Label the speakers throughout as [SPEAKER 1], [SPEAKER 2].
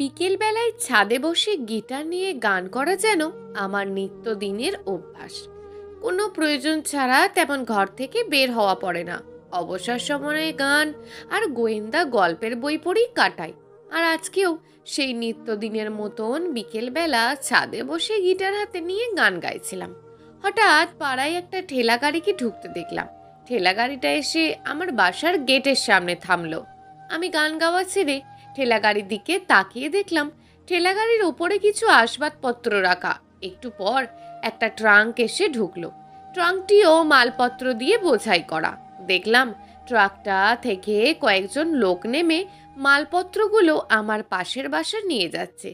[SPEAKER 1] বিকেলবেলায় ছাদে বসে গিটার নিয়ে গান করা যেন আমার নিত্যদিনের অভ্যাস। কোনো প্রয়োজন ছাড়া তেমন ঘর থেকে বের হওয়া পড়ে না। অবসর সময়ে গান আর গোয়েন্দা গল্পের বই পড়েই কাটাই। আর আজকেও সেই নিত্যদিনের মতন বিকেলবেলা ছাদে বসে গিটার হাতে নিয়ে গান গাইছিলাম। হঠাৎ পাড়ায় একটা ঠেলা গাড়িকে ঢুকতে দেখলাম। ঠেলা গাড়িটা এসে আমার বাসার গেটের সামনে থামলো। আমি গান গাওয়া ছেড়ে ঠেলা গাড়ির দিকে তাকিয়ে দেখলাম ঠেলা গাড়ির ওপরে কিছু আসবাবপত্র রাখা। একটু পর একটা ট্রাঙ্ক এসে ঢুকলো। ট্রাঙ্কটিও মালপত্র দিয়ে বোঝাই করা। দেখলাম ট্রাকটা থেকে কয়েকজন লোক নেমে মালপত্রগুলো আমার পাশের বাসা নিয়ে যাচ্ছে।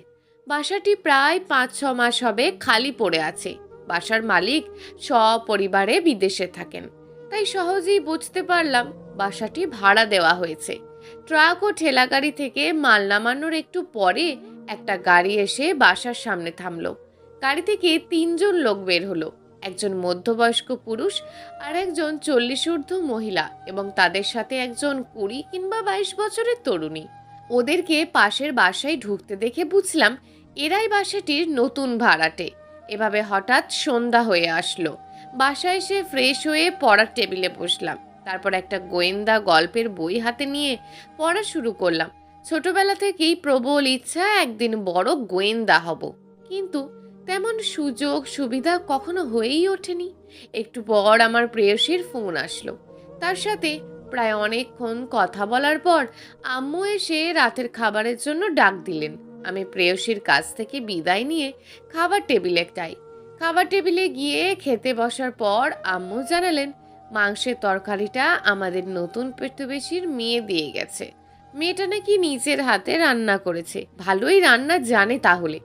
[SPEAKER 1] বাসাটি প্রায় 5-6 মাস হবে খালি পড়ে আছে। বাসার মালিক সপরিবারে বিদেশে থাকেন, তাই সহজেই বুঝতে পারলাম বাসাটি ভাড়া দেওয়া হয়েছে। ট্রাক ও ঠেলাগাড়ি থেকে মাল নামানোর একটু পরে একটা গাড়ি এসে বাসার সামনে থামলো। গাড়ি থেকে 3জন লোক বের হলো, একজন মধ্যবয়স্ক পুরুষ আর একজন 40 ঊর্ধ্ব মহিলা এবং তাদের সাথে একজন 20 কিংবা 22 বছরের তরুণী। ওদেরকে পাশের বাসায় ঢুকতে দেখে বুঝলাম এরাই বাসাটির নতুন ভাড়াটে। এভাবে হঠাৎ সন্ধ্যা হয়ে আসলো। বাসায় এসে ফ্রেশ হয়ে পড়ার টেবিলে বসলাম। তারপর একটা গোয়েন্দা গল্পের বই হাতে নিয়ে পড়া শুরু করলাম। ছোটবেলা থেকেই প্রবল ইচ্ছা একদিন বড় গোয়েন্দা হব, কিন্তু তেমন সুযোগ সুবিধা কখনো হয়েই ওঠেনি। একটু পর আমার প্রেয়সীর ফোন আসলো। তার সাথে প্রায় অনেকক্ষণ কথা বলার পর আম্মু এসে রাতের খাবারের জন্য ডাক দিলেন। আমি প্রেয়সীর কাছ থেকে বিদায় নিয়ে খাবার টেবিলে গিয়ে খেতে বসার পর আম্মু জানালেন মাংসের তরকারিটা আমাদের নতুন প্রতিবেশীর মেয়ে দিয়ে গেছে। মেয়েটা নাকি নিজের হাতে রান্না করেছে, ভালোই রান্না জানে। তাহলে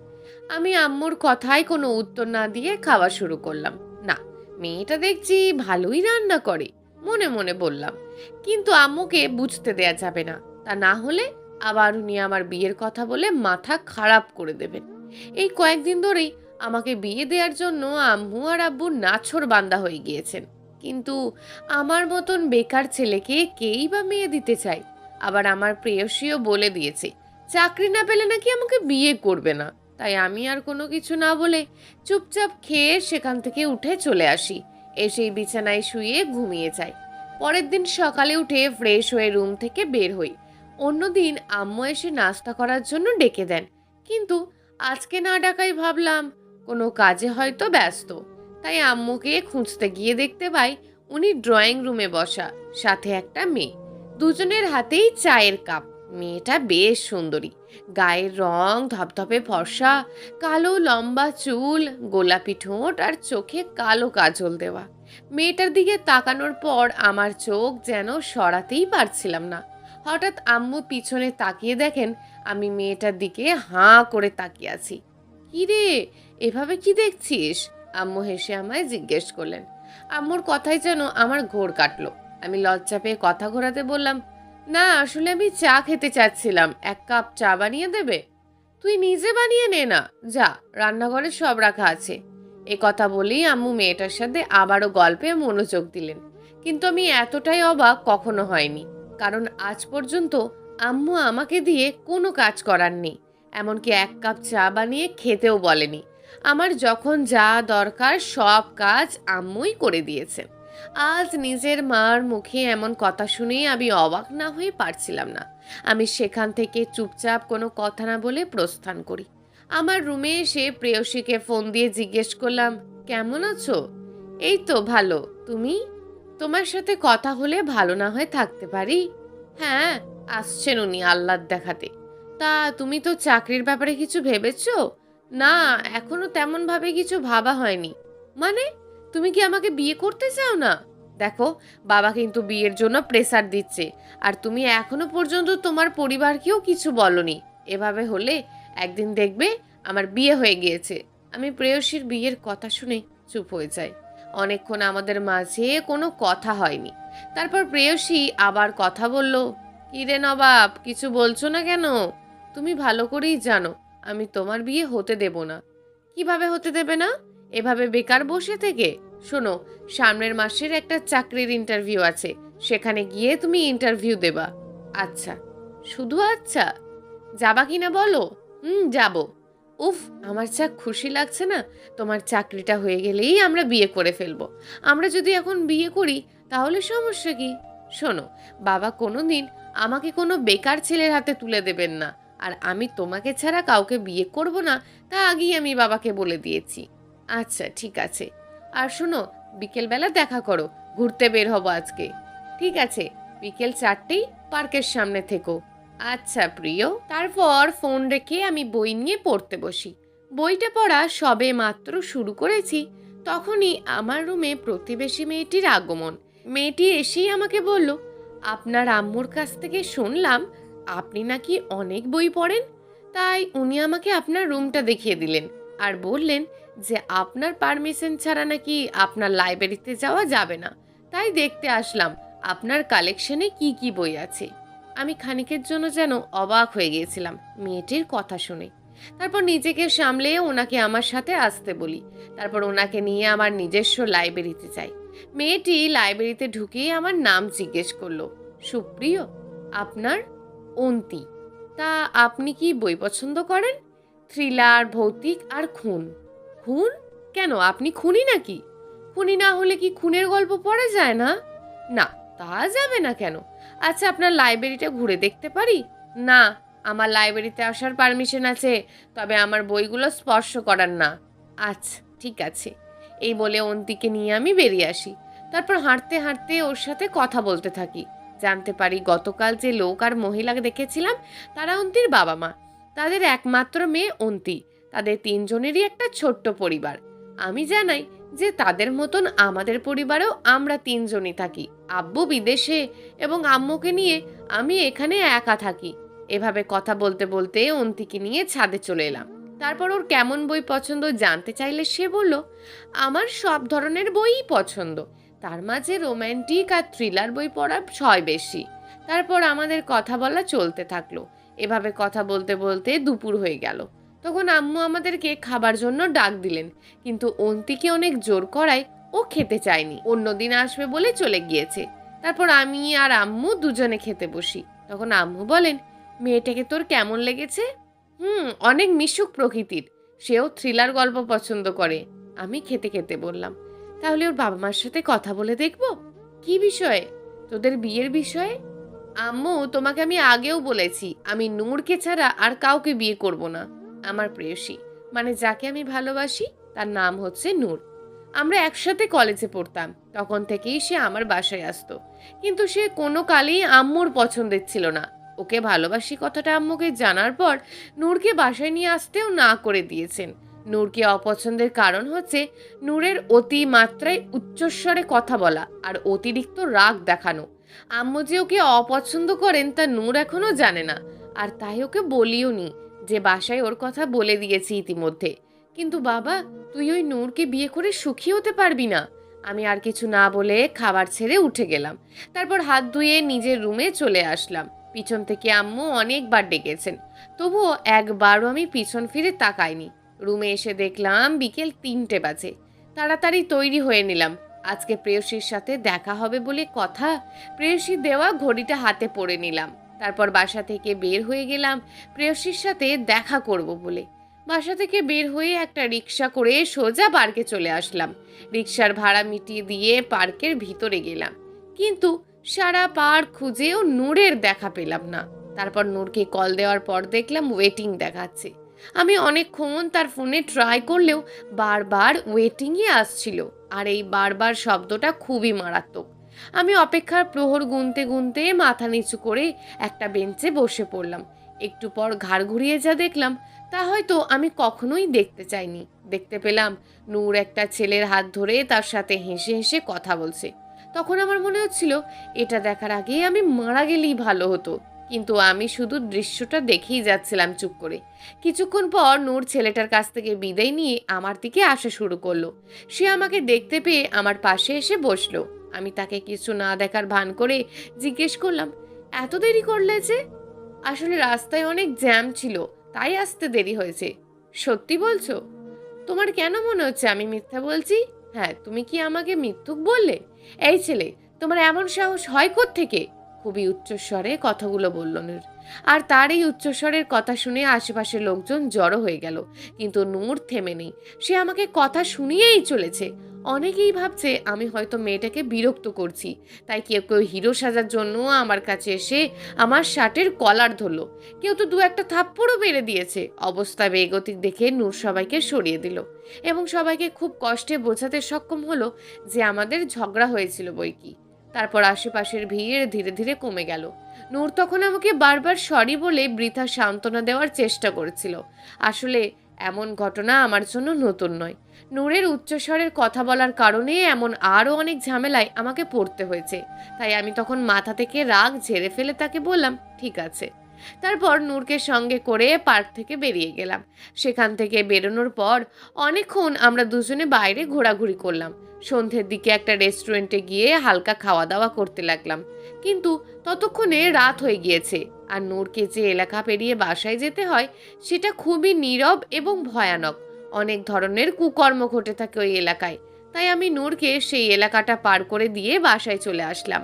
[SPEAKER 1] আমি আম্মুর কথায় কোনো উত্তর না দিয়ে খাওয়া শুরু করলাম। না, মেয়েটা দেখছি ভালোই রান্না করে, মনে মনে বললাম। কিন্তু আম্মুকে বুঝতে দেয়া যাবে না, তা না হলে আবার উনি আমার বিয়ের কথা বলে মাথা খারাপ করে দেবেন। এই কয়েকদিন ধরেই আমাকে বিয়ে দেওয়ার জন্য আম্মু আর আব্বু নাছোড়বান্দা হয়ে গিয়েছেন। কিন্তু আমার মতন বেকার ছেলেকে কেই বা মেয়ে দিতে চায়। আবার আমার প্রেয়সীও বলে দিয়েছে চাকরি না পেলে নাকি আমাকে বিয়ে করবে না। তাই আমি আর কোনো কিছু না বলে চুপচাপ খেয়ে সেখান থেকে উঠে চলে আসি। এসেই বিছানায় শুয়ে ঘুমিয়ে যাই। পরের দিন সকালে উঠে ফ্রেশ হয়ে রুম থেকে বের হই। অন্যদিন আম্মু এসে নাস্তা করার জন্য ডেকে দেন, কিন্তু আজকে না ডাকাই ভাবলাম কোনো কাজে হয়তো ব্যস্ত। তাই আম্মুকে খুঁজতে গিয়ে দেখতে পাই উনি ড্রয়িং রুমে বসা, সাথে একটা মেয়ে। দুজনের হাতেই চায়ের কাপ। মেয়েটা বেশ সুন্দরী, গায়ের রং ধপধপে ফর্সা, কালো লম্বা চুল, গোলাপি ঠোঁট আর চোখে কালো কাজল দেওয়া। মেয়েটার দিকে তাকানোর পর আমার চোখ যেন সরাতেই পারছিলাম না। হঠাৎ আম্মু পিছনে তাকিয়ে দেখেন আমি মেয়েটার দিকে হাঁ করে তাকিয়ে আছি। কি রে, এভাবে কি দেখছিস? আম্মু হেসে আমায় জিজ্ঞেস করলেন। আম্মুর কথাই যেন আমার ঘোর কাটলো। আমি লজ্জা পেয়ে কথা ঘোরাতে বললাম, না আসলে আমি চা খেতে চাচ্ছিলাম, 1 কাপ চা বানিয়ে দেবে? তুই নিজে বানিয়ে নে না, যা, রান্নাঘরে সব রাখা আছে। এ কথা বলেই আম্মু মেয়েটার সাথে আবারও গল্পে মনোযোগ দিলেন। কিন্তু আমি এতটাই অবাক কখনো হয়নি, কারণ আজ পর্যন্ত আম্মু আমাকে দিয়ে কোনো কাজ করাননি, এমনকি 1 কাপ চা বানিয়ে খেতেও বলেনি। আমার যখন যা দরকার সব কাজ আম্মুই করে দিয়েছে। আজ নিজের মার মুখে এমন কথা শুনেই আমি অবাক না হয়ে পারছিলাম না। আমি সেখান থেকে চুপচাপ কোনো কথা না বলে প্রস্থান করি। আমার রুমে এসে প্রেয়সীকে ফোন দিয়ে জিজ্ঞেস করলাম, কেমন আছো? এই তো ভালো, তুমি? তোমার সাথে কথা হলে ভালো না হয়ে থাকতে পারি? হ্যাঁ, আসছেন উনি আহ্লাদ দেখাতে। তা তুমি তো চাকরির ব্যাপারে কিছু ভেবেছো? না, এখনো তেমন ভাবে কিছু ভাবা হয়নি। মানে, তুমি কি আমাকে বিয়ে করতে চাও না? দেখো, বাবা কিন্তু বিয়ের জন্য প্রেসার দিচ্ছে, আর তুমি এখনো পর্যন্ত তোমার পরিবারকেও কিছু বলনি। এভাবে হলে একদিন দেখবে আমার বিয়ে হয়ে গিয়েছে। আমি প্রেয়সীর বিয়ের কথা শুনে চুপ হয়ে যাই। অনেকক্ষণ আমাদের মাঝে কোনো কথা হয়নি। তারপর প্রেয়সী আবার কথা বলল, কি রে নবাব, কিছু বলছো না কেন? তুমি ভালো করেই জানো আমি তোমার বিয়ে হতে দেব না। কিভাবে হতে দেবে না? এভাবে বেকার বসে থেকে? শোনো, সামনের মাসের একটা চাকরির ইন্টারভিউ আছে, সেখানে গিয়ে তুমি ইন্টারভিউ দেবা। আচ্ছা, শুধু আচ্ছা? যাবা কিনা বলো? যাব। উফ, আমার যা খুশি লাগছে না। তোমার চাকরিটা হয়ে গেলেই আমরা বিয়ে করে ফেলবো। আমরা যদি এখন বিয়ে করি তাহলে সমস্যা কি? শোনো, বাবা কোনোদিন আমাকে কোনো বেকার ছেলের হাতে তুলে দেবেন না। আর আমি তোমাকে ছাড়া কাউকে বিয়ে করব না, তা আগেই আমি বাবাকে বলে দিয়েছি। আচ্ছা, ঠিক আছে। আর শোনো, বিকেলবেলা দেখা করো, ঘুরতে বের হবো আজকে। ঠিক আছে, বিকেল 4টেই পার্কের সামনে থেকো। আচ্ছা প্রিয়। তারপর ফোন রেখে আমি বই নিয়ে পড়তে বসি। বইটা পড়া সবে মাত্র শুরু করেছি, তখনই আমার রুমে প্রতিবেশী মেয়েটির আগমন। মেয়েটি এসেই আমাকে বলল, আপনার আম্মুর কাছ থেকে শুনলাম আপনি নাকি অনেক বই পড়েন, তাই উনি আমাকে আপনার রুমটা দেখিয়ে দিলেন আর বললেন যে আপনার পারমিশন ছাড়া নাকি আপনার লাইব্রেরিতে যাওয়া যাবে না। তাই দেখতে আসলাম আপনার কালেকশনে কি কি বই আছে। আমি খানিকের জন্য যেন অবাক হয়ে গিয়েছিলাম মেয়েটির কথা শুনে। তারপর নিজেকে সামলে ওনাকে আমার সাথে আসতে বলি। তারপর ওনাকে নিয়ে আমার নিজস্ব লাইব্রেরিতে যাই। মেয়েটি লাইব্রেরিতে ঢুকেই আমার নাম জিজ্ঞেস করলো। সুপ্রিয়, আপনার? অন্তি। তা আপনি কি বই পছন্দ করেন? থ্রিলার, ভৌতিক আর খুন। খুন? কেন, আপনি খুনি নাকি? খুনি না হলে কি খুনের গল্প পড়া যায় না? না, তা যাবে না কেন? আচ্ছা, আপনার লাইব্রেরিটা ঘুরে দেখতে পারি? না, আমার লাইব্রেরিতে আসার পারমিশন আছে, তবে আমার বইগুলো স্পর্শ করার না। আচ্ছা, ঠিক আছে। এই বলে অন্তিকে নিয়ে আমি বেরিয়ে আসি। তারপর হাঁটতে হাঁটতে ওর সাথে কথা বলতে থাকি। জানতে পারি গতকাল যে লোক আর মহিলা দেখেছিলাম তারা অন্তির বাবা মা। তাদের একমাত্র মেয়ে অন্তি। তাদের 3জনেরই একটা ছোট্ট পরিবার। আমি জানাই যে তাদের মতন আমাদের পরিবারেও আমরা 3জনই থাকি। আব্বু বিদেশে এবং আম্মুকে নিয়ে আমি এখানে একা থাকি। এভাবে কথা বলতে বলতে অন্তিকে নিয়ে ছাদে চলে এলাম। তারপর ওর কেমন বই পছন্দ জানতে চাইলে সে বলল, আমার সব ধরনের বইই পছন্দ, তার মাঝে রোম্যান্টিক আর থ্রিলার বই পড়ার ছয় বেশি। তারপর আমাদের কথা বলা চলতে থাকলো। এভাবে কথা বলতে বলতে দুপুর হয়ে গেল। তখন আম্মু আমাদেরকে খাবার জন্য ডাক দিলেন, কিন্তু অন্তিকে অনেক জোর করায় ও খেতে চায়নি, অন্যদিন আসবে বলে চলে গিয়েছে। তারপর আমি আর আম্মু দুজনে খেতে বসি। তখন আম্মু বলেন, মেয়েটাকে তোর কেমন লেগেছে? অনেক মিশুক প্রকৃতির, সেও থ্রিলার গল্প পছন্দ করে। আমি খেতে খেতে বললাম, তাহলে ওর বাবা মার সাথে কথা বলে দেখব। কি বিষয়ে? তোদের বিয়ের বিষয়ে। আম্মু, তোমাকে আমি আগেও বলেছি আমি নূরকে ছাড়া আর কাউকে বিয়ে করব না। আমার প্রেয়সী, মানে যাকে আমি ভালোবাসি, তার নাম হচ্ছে নূর। আমরা একসাথে কলেজে পড়তাম, তখন থেকেই সে আমার বাসায় আসতো। কিন্তু সে কোনো কালেই আম্মুর পছন্দের ছিল না। ওকে ভালোবাসি কথাটা আম্মুকে জানার পর নূরকে বাসায় নিয়ে আসতেও না করে দিয়েছেন। নূরকে অপছন্দের কারণ হচ্ছে নূরের অতি মাত্রায় উচ্চস্বরে কথা বলা আর অতিরিক্ত রাগ দেখানো। আম্মু যে ওকে অপছন্দ করেন তা নূর এখনো জানে না, আর তাই ওকে বলিও নি যে বাসায় ওর কথা বলে দিয়েছি ইতিমধ্যে। কিন্তু বাবা, তুই ওই নূরকে বিয়ে করে সুখী হতে পারবি না। আমি আর কিছু না বলে খাবার ছেড়ে উঠে গেলাম। তারপর হাত ধুয়ে নিজের রুমে চলে আসলাম। পিছন থেকে আম্মু অনেকবার ডেকেছেন, তবুও একবারও আমি পিছন ফিরে তাকাইনি। রুমে এসে দেখলাম বিকেল 3টে বাজে। তাড়াতাড়ি তৈরি হয়ে নিলাম। আজকে প্রেয়সীর সাথে দেখা হবে বলে কথা। প্রেয়সীর দেওয়া ঘড়িটা হাতে পরে নিলাম। তারপর বাসা থেকে বের হয়ে গেলাম প্রেয়সীর সাথে দেখা করব বলে। বাসা থেকে বের হয়ে একটা রিক্সা করে সোজা পার্কে চলে আসলাম। রিক্সার ভাড়া মিটিয়ে দিয়ে পার্কের ভিতরে গেলাম, কিন্তু সারা পার্ক খুঁজেও নূরের দেখা পেলাম না। তারপর নূরকে কল দেওয়ার পর দেখলাম ওয়েটিং দেখাচ্ছে। আমি অনেকক্ষণ তার ফোনে ট্রাই করলেও বারবার ওয়েটিংই আসছিল, আর এই বারবার শব্দটা খুবই মারাত্মক। আমি অপেক্ষার প্রহর গুনতে গুনতে মাথা নিচু করে একটা বেঞ্চে বসে পড়লাম। একটু পর ঘাড় ঘুরিয়ে যা দেখলাম তা হয়তো আমি কখনোই দেখতে চাইনি। দেখতে পেলাম নূর একটা ছেলের হাত ধরে তার সাথে হেসে হেসে কথা বলছে। তখন আমার মনে হচ্ছিল এটা দেখার আগে আমি মারা গেলেই ভালো হতো, কিন্তু আমি শুধু দৃশ্যটা দেখেই যাচ্ছিলাম চুপ করে। কিছুক্ষণ পর নূর ছেলেটার কাছ থেকে বিদায় নিয়ে আমার দিকে আসা শুরু করলো। সে আমাকে দেখতে পেয়ে আমার পাশে এসে বসলো। আমি তাকে কিছু না দেখার ভান করে জিজ্ঞেস করলাম, এত দেরি করলে যে? আসলে রাস্তায় অনেক জ্যাম ছিল, তাই আসতে দেরি হয়েছে। সত্যি বলছো? তোমার কেন মনে হচ্ছে আমি মিথ্যা বলছি? হ্যাঁ, তুমি কি আমাকে মিথ্যুক বললে? এই ছেলে, তোমার এমন সাহস হয় কোত্থেকে? খুবই উচ্চস্বরে কথাগুলো বলল নূর। আর তার এই উচ্চস্বরের কথা শুনে আশেপাশের লোকজন জড়ো হয়ে গেল, কিন্তু নূর থেমে নেই। সে আমাকে কথা শুনিয়েই চলেছে। অনেকেই ভাবছে আমি হয়তো মেয়েটাকে বিরক্ত করছি, তাই কেউ কেউ হিরো সাজার জন্য আমার কাছে এসে আমার শার্টের কলার ধরলো, কেউ তো দু একটা থাপ্পড়ও মেরে দিয়েছে। অবস্থা বেগতিক দেখে নূর সবাইকে সরিয়ে দিল এবং সবাইকে খুব কষ্টে বোঝাতে সক্ষম হলো যে আমাদের ঝগড়া হয়েছিল বই কি। তারপর আশেপাশের ভিড় ধীরে ধীরে কমে গেল। নূর তখন আমাকে বারবার সরি বলে বৃথা সান্ত্বনা দেওয়ার চেষ্টা করেছিল। আসলে এমন ঘটনা আমার জন্য নতুন নয়। নূরের উচ্চস্বরের কথা বলার কারণে এমন আরও অনেক ঝামেলায় আমাকে পড়তে হয়েছে। তাই আমি তখন মাথা থেকে রাগ ঝেড়ে ফেলে তাকে বললাম, ঠিক আছে। তারপর নূরকে সঙ্গে করে পার্ক থেকে বেরিয়ে গেলাম। সেখান থেকে বেরোনোর পর অনেকক্ষণ আমরা দুজনে বাইরে ঘোরাঘুরি করলাম। সন্ধ্যের দিকে একটা রেস্টুরেন্টে গিয়ে হালকা খাওয়া দাওয়া করতে লাগলাম, কিন্তু ততক্ষণে রাত হয়ে গিয়েছে। আর নূরকে যে এলাকা পেরিয়ে বাসায় যেতে হয় সেটা খুবই নীরব এবং ভয়ানক। অনেক ধরনের কুকর্ম ঘটে থাকে ওই এলাকায়। তাই আমি নূরকে সেই এলাকাটা পার করে দিয়ে বাসায় চলে আসলাম।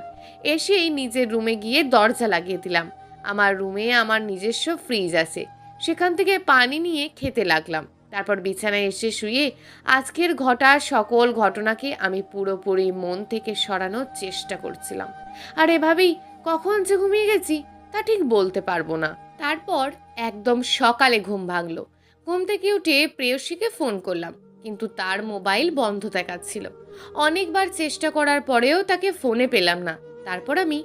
[SPEAKER 1] এসেই নিজের রুমে গিয়ে দরজা লাগিয়ে দিলাম। আমার রুমে আমার নিজস্ব ফ্রিজ আছে, সেখান থেকে পানি নিয়ে খেতে লাগলাম। তারপর বিছানায় এসে শুয়ে আজকের ঘটা সকল ঘটনাকে আমি পুরোপুরি মন থেকে সরানোর চেষ্টা করছিলাম। আর এভাবেই কখন যে ঘুমিয়ে গেছি তা ঠিক বলতে পারবো না। তারপর একদম সকালে ঘুম ভাঙলো। ঘুম থেকে উঠে প্রেয়সীকে ফোন করলাম, কিন্তু তার মোবাইল বন্ধ দেখাচ্ছিল। অনেকবার চেষ্টা করার পরেও তাকে ফোনে পেলাম না। তারপর আমি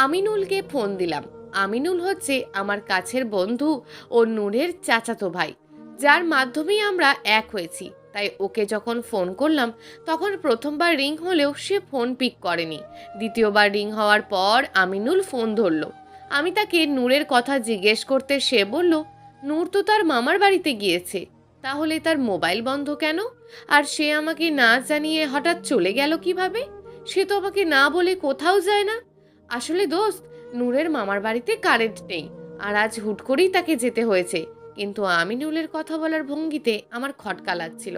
[SPEAKER 1] আমিনুলকে ফোন দিলাম। আমিনুল হচ্ছে আমার কাছের বন্ধু ও নূরের চাচাতো ভাই, যার মাধ্যমেই আমরা এক হয়েছি। তাই ওকে যখন ফোন করলাম তখন প্রথমবার রিং হলেও সে ফোন পিক করেনি। দ্বিতীয়বার রিং হওয়ার পর আমিনুল ফোন ধরলো। আমি তাকে নূরের কথা জিজ্ঞেস করতে সে বলল, নূর তো তার মামার বাড়িতে গিয়েছে। তাহলে তার মোবাইল বন্ধ কেন? আর সে আমাকে না জানিয়ে হঠাৎ চলে গেল কিভাবে? সে তো আমাকে না বলে কোথাও যায় না। আসলে দোস্ত, নূরের মামার বাড়িতে কারেন্ট নেই, আর আজ হুট করেই তাকে যেতে হয়েছে। কিন্তু আমিনুলের কথা বলার ভঙ্গিতে আমার খটকা লাগছিল,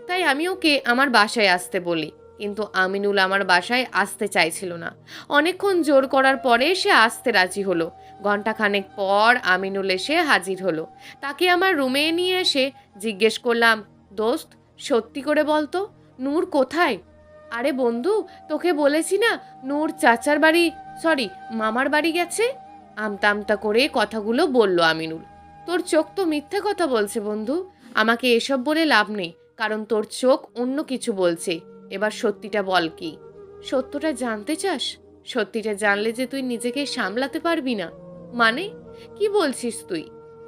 [SPEAKER 1] তাই আমি ওকে আমার বাসায় আসতে বলি। কিন্তু আমিনুল আমার বাসায় আসতে চাইছিল না। অনেকক্ষণ জোর করার পরে সে আসতে রাজি হলো। ঘন্টাখানেক পর আমিনুল এসে হাজির হলো। তাকে আমার রুমে নিয়ে এসে জিজ্ঞেস করলাম, দোস্ত সত্যি করে বলতো নূর কোথায়? আরে বন্ধু, তোকে বলেছি না নূর চাচার বাড়ি, সরি মামার বাড়ি গেছে। আমতা আমতা করে কথাগুলো বলল আমিনুল। তোর চোখ তো মিথ্যে কথা বলছে বন্ধু। আমাকে এসব বলে লাভ নেই, কারণ তোর চোখ অন্য কিছু বলছে। এবার সত্যিটা বল কি? সত্যটা জানতে চাস? সত্যিটা জানলে যে তুই নিজেকে সামলাতে পারবি না। মানে কি বলছিস তুই?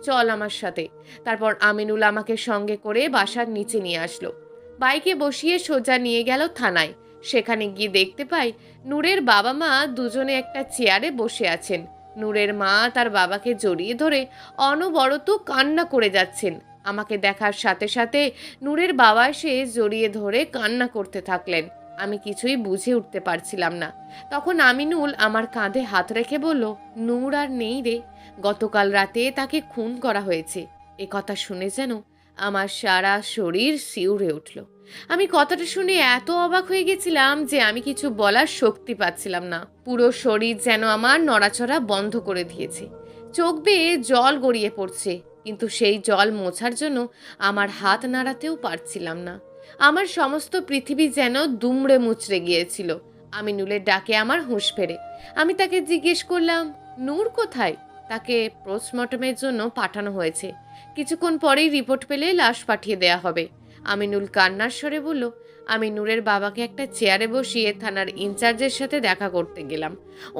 [SPEAKER 1] চল আমার সাথে। তারপর আমিনুল আমাকে সঙ্গে করে বাসার নিচে নিয়ে আসলো। বাইকে বসিয়ে সোজা নিয়ে গেল থানায়। সেখানে গিয়ে দেখতে পাই নূরের বাবা মা দুজনে একটা চেয়ারে বসে আছেন। নূরের মা তার বাবাকে জড়িয়ে ধরে অনবরত কান্না করে যাচ্ছেন। আমাকে দেখার সাথে সাথে নূরের বাবা এসে জড়িয়ে ধরে কান্না করতে থাকলেন। আমি কিছুই বুঝে উঠতে পারছিলাম না। তখন আমিনুল আমার কাঁধে হাত রেখে বলল, নূর আর নেই রে, গতকাল রাতে তাকে খুন করা হয়েছে। এ কথা শুনে যেন আমার সারা শরীর শিউরে উঠল। আমি কথাটা শুনে এত অবাক হয়ে গেছিলাম যে আমি কিছু বলার শক্তি পাচ্ছিলাম না। পুরো শরীর যেন আমার নড়াচড়া বন্ধ করে দিয়েছে। চোখ বেয়ে জল গড়িয়ে পড়ছে, কিন্তু সেই জল মোছার জন্য আমার হাত নাড়াতেও পারছিলাম না। আমার সমস্ত পৃথিবী যেন দুমড়ে মুচড়ে গিয়েছিল। আমিনুলের ডাকে আমার হুঁশ ফেরে। আমি তাকে জিজ্ঞেস করলাম, নূর কোথায়? তাকে পোস্টমর্টমের জন্য পাঠানো হয়েছে। কিছুক্ষণ পরেই রিপোর্ট পেলে লাশ পাঠিয়ে দেয়া হবে। আমিনুল কান্নার স্বরে বলল। আমি নূরের বাবাকে একটা চেয়ারে বসিয়ে থানার ইনচার্জের সাথে দেখা করতে গেলাম।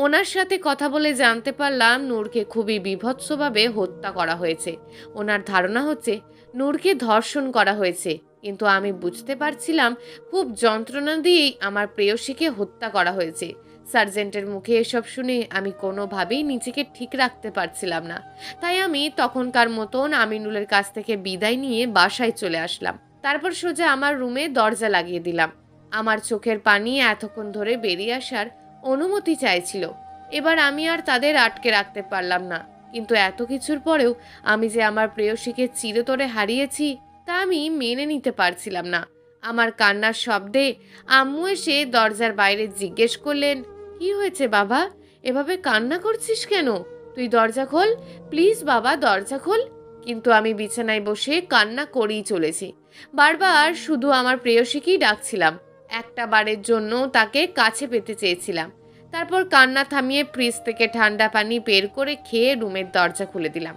[SPEAKER 1] ওনার সাথে কথা বলে জানতে পারলাম নূরকে খুবই বীভৎসভাবে হত্যা করা হয়েছে। ওনার ধারণা হচ্ছে নূরকে ধর্ষণ করা হয়েছে, কিন্তু আমি বুঝতে পারছিলাম খুব যন্ত্রণা দিয়েই আমার প্রেয়সীকে হত্যা করা হয়েছে। সার্জেন্টের মুখে এসব শুনে আমি কোনোভাবেই নিজেকে ঠিক রাখতে পারছিলাম না। তাই আমি তখনকার মতন আমিনুলের কাছ থেকে বিদায় নিয়ে বাসায় চলে আসলাম। তারপর সোজা আমার রুমে দরজা লাগিয়ে দিলাম। আমার চোখের পানি এতক্ষণ ধরে বেরিয়ে আসার অনুমতি চাইছিল। এবার আমি আর তাদের আটকে রাখতে পারলাম না। কিন্তু এত কিছুর পরেও আমি যে আমার প্রেয়সীকে চিরতরে হারিয়েছি তা আমি মেনে নিতে পারছিলাম না। আমার কান্নার শব্দে আম্মু এসে দরজার বাইরে জিজ্ঞেস করলেন, কি হয়েছে বাবা, এভাবে কান্না করছিস কেন? তুই তুই দরজা খোল, প্লিজ বাবা দরজা খোল। কিন্তু আমি বিছানায় বসে কান্না করেই চলেছি। বারবার শুধু আমার প্রেয়সীকেই ডাকছিলাম, একটা বারের জন্য তাকে কাছে পেতে চেয়েছিলাম। তারপর কান্না থামিয়ে ফ্রিজ থেকে ঠান্ডা পানি বের করে খেয়ে রুমের দরজা খুলে দিলাম।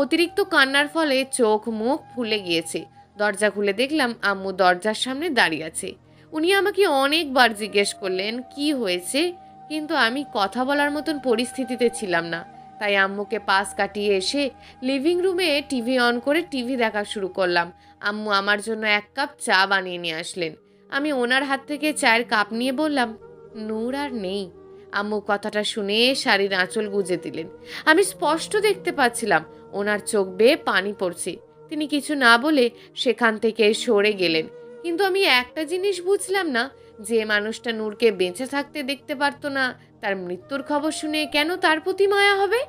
[SPEAKER 1] অতিরিক্ত কান্নার ফলে চোখ মুখ ফুলে গিয়েছে। দরজা খুলে দেখলাম আম্মু দরজার সামনে দাঁড়িয়ে আছে। উনি আমাকে অনেকবার জিজ্ঞেস করলেন কি হয়েছে, কিন্তু আমি কথা বলার মতন পরিস্থিতিতে ছিলাম না। তাই আম্মুকে পাশ কাটিয়ে এসে লিভিং রুমে টিভি অন করে টিভি দেখা শুরু করলাম। আম্মু আমার জন্য এক কাপ চা বানিয়ে নিয়ে আসলেন। আমি ওনার হাত থেকে চায়ের কাপ নিয়ে বললাম, নূর আর নেই। আম্মু কথাটা শুনে শাড়ির আঁচল গুজে দিলেন। আমি স্পষ্ট দেখতে পাচ্ছিলাম ওনার চোখ বেয়ে পানি পড়ছে। তিনি কিছু না বলে সেখান থেকে সরে গেলেন। কিন্তু আমি একটা জিনিস বুঝলাম না, যে মানুষটা নূরকে বেঁচে থাকতে দেখতে পারতো না, তার মৃত্যুর খবর শুনে কেন তার প্রতি মায়া হবে?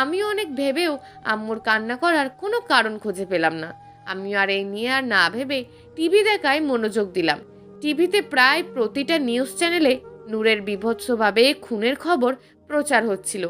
[SPEAKER 1] আমিও অনেক ভেবেও আম্মুর কান্না করার কোনো কারণ খুঁজে পেলাম না। আমি আর এই নিয়ে আর না ভেবে টিভি দেখায় মনোযোগ দিলাম। টিভিতে প্রায় প্রতিটা নিউজ চ্যানেলে নূরের বীভৎসভাবে খুনের খবর প্রচার হচ্ছিল।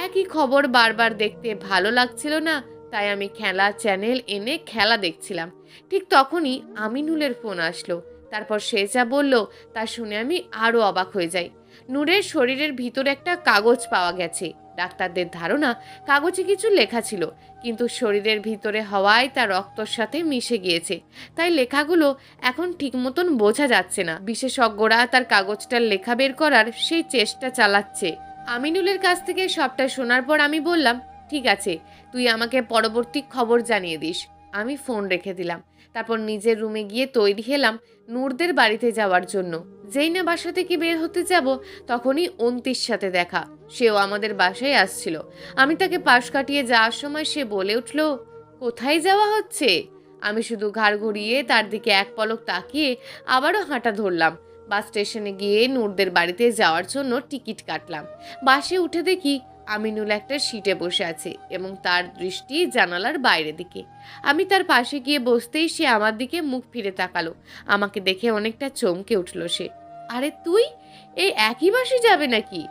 [SPEAKER 1] একই খবর বারবার দেখতে ভালো লাগছিল না, তাই আমি খেলা চ্যানেল এনে খেলা দেখছিলাম। ঠিক তখনই আমিনুলের ফোন আসলো। তারপর সে যা বলল তা শুনে আমি আরও অবাক হয়ে যাই। নূরের শরীরের ভিতরে একটা কাগজ পাওয়া গেছে। ডাক্তারদের ধারণা কাগজে কিছু লেখা ছিল, কিন্তু শরীরের ভিতরে হওয়ায় তা রক্তর সাথে মিশে গিয়েছে, তাই লেখাগুলো এখন ঠিক মতন বোঝা যাচ্ছে না। বিশেষজ্ঞরা তার কাগজটার লেখা বের করার সেই চেষ্টা চালাচ্ছে। আমিনুলের কাছ থেকে সবটা শোনার পর আমি বললাম, ঠিক আছে, তুই আমাকে পরবর্তী খবর জানিয়ে দিস। আমি ফোন রেখে দিলাম। তারপর নিজের রুমে গিয়ে তৈরি হলাম নূরদের বাড়িতে যাওয়ার জন্য। যেই না বাসা থেকে বের হতে যাব, তখনই অন্তির সাথে দেখা। সেও আমাদের বাসায় আসছিল। আমি তাকে পাশ কাটিয়ে যাওয়ার সময় সে বলে উঠল, কোথায় যাওয়া হচ্ছে? আমি শুধু ঘাড় ঘুরিয়ে তার দিকে এক পলক তাকিয়ে আবারও হাঁটা ধরলাম। বাস স্টেশনে গিয়ে নূরদের বাড়িতে যাওয়ার জন্য টিকিট কাটলাম। বাসে উঠে দেখি আমিনুল একটা সিটে বসে আছে এবং তার দৃষ্টি জানালার বাইরের দিকে। আমি তার পাশে গিয়ে বসতেই সে আমার দিকে মুখ ফিরে তাকালো। আমাকে দেখে অনেকটা চমকে উঠল সে। আরে তুই এই একই বাসে যাবে নাকি?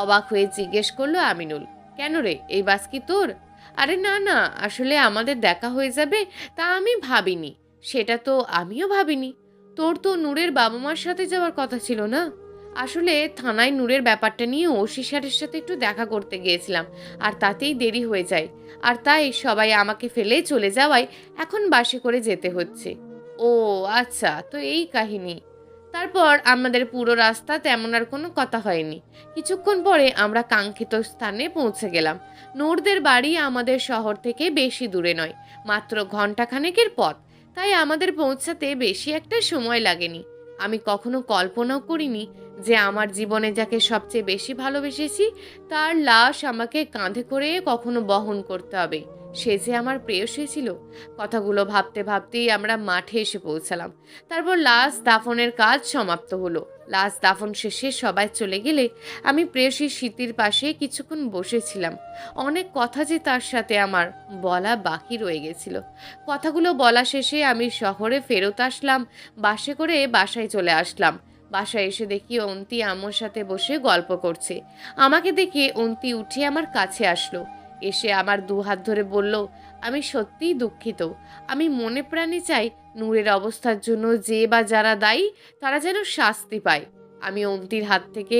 [SPEAKER 1] অবাক হয়ে জিজ্ঞেস করলো আমিনুল। কেন রে, এই বাস কি তোর? আরে না না, আসলে আমাদের দেখা হয়ে যাবে তা আমি ভাবিনি। সেটা তো আমিও ভাবিনি। তোর তো নূরের বাবা মার সাথে যাওয়ার কথা ছিল না? আসলে থানায় নূরের ব্যাপারটা নিয়ে ওসি স্যারের সাথে একটু দেখা করতে গিয়েছিলাম, আর তাতেই দেরি হয়ে যায়। আর তাই সবাই আমাকে ফেলে চলে যাওয়ায় এখন বাসে করে যেতে হচ্ছে। ও আচ্ছা, তো এই কাহিনী। তারপর আমাদের পুরো রাস্তা তেমন আর কোনো কথা হয়নি। কিছুক্ষণ পরে আমরা কাঙ্ক্ষিত স্থানে পৌঁছে গেলাম। নূরদের বাড়ি আমাদের শহর থেকে বেশি দূরে নয়, মাত্র ঘন্টাখানেকের পথ। তাই আমাদের পৌঁছাতে বেশি একটা সময় লাগেনি। আমি কখনো কল্পনাও করিনি যে আমার জীবনে যাকে সবচেয়ে বেশি ভালোবেসেছি তার লাশ আমাকে কাঁধে করে কখনো বহন করতে হবে। সে যে আমার প্রেয়সী ছিল। কথাগুলো ভাবতে ভাবতেই আমরা মাঠে এসে পৌঁছালাম। তারপর লাশ দাফনের কাজ সমাপ্ত হলো। লাশ দাফন শেষে সবাই চলে গেলে আমি প্রেয়সীর স্মৃতির পাশে কিছুক্ষণ বসেছিলাম। অনেক কথা যে তার সাথে আমার বলা বাকি রয়ে গেছিল। কথাগুলো বলা শেষে আমি শহরে ফেরত আসলাম। বাসে করে বাসায় চলে আসলাম। বাসায় এসে দেখি অন্তি আম্মুর সাথে বসে গল্প করছে। আমাকে দেখে অন্তি উঠে আমার কাছে আসলো। এসে আমার দু হাত ধরে বলল, আমি সত্যিই দুঃখিত। আমি মনে প্রাণে চাই নূরের অবস্থার জন্য যে বা যারা দায়ী তারা যেন শাস্তি পায়। আমি অন্তির হাত থেকে